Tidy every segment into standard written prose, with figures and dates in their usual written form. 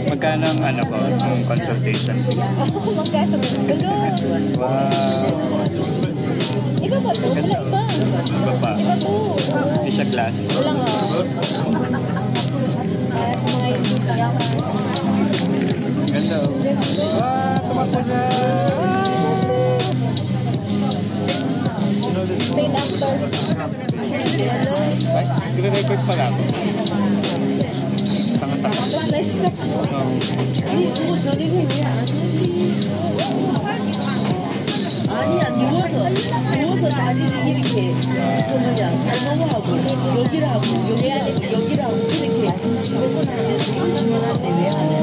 Magkano ang ano ko, ang consultation? Magkano? Hello. Wow. Iba ba to? Wala iba. Iba pa. Iba to. Hindi siya glass. Wala nga. Mga Ganda. Wow, tumakbo siya. paid actor. Ay, nagre-record pa lang. Tanga-tanga. 아니야, 누워서 다리를 이렇게 저 뭐냐 발목을 하고 여기를 하고 여기를 하고 이렇게 지원한데 왜 안 해?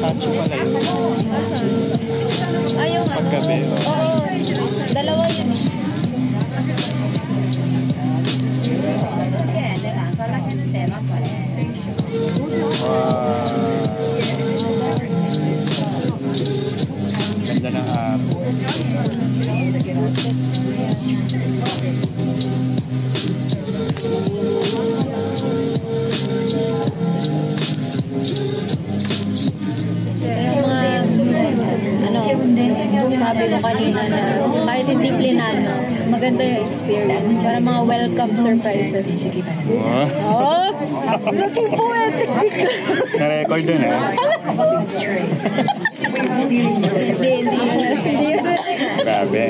Statue pala yun. Ayaw nga. Paggabi. Oo. Dalawa yun eh. Wow. Ganda ng hapon. Sabi ko kanina na kahit hindi plinano, maganda yung experience. Para mga welcome surprises. Oh, looking poetic. Na-record dun eh. Hindi. Grabe.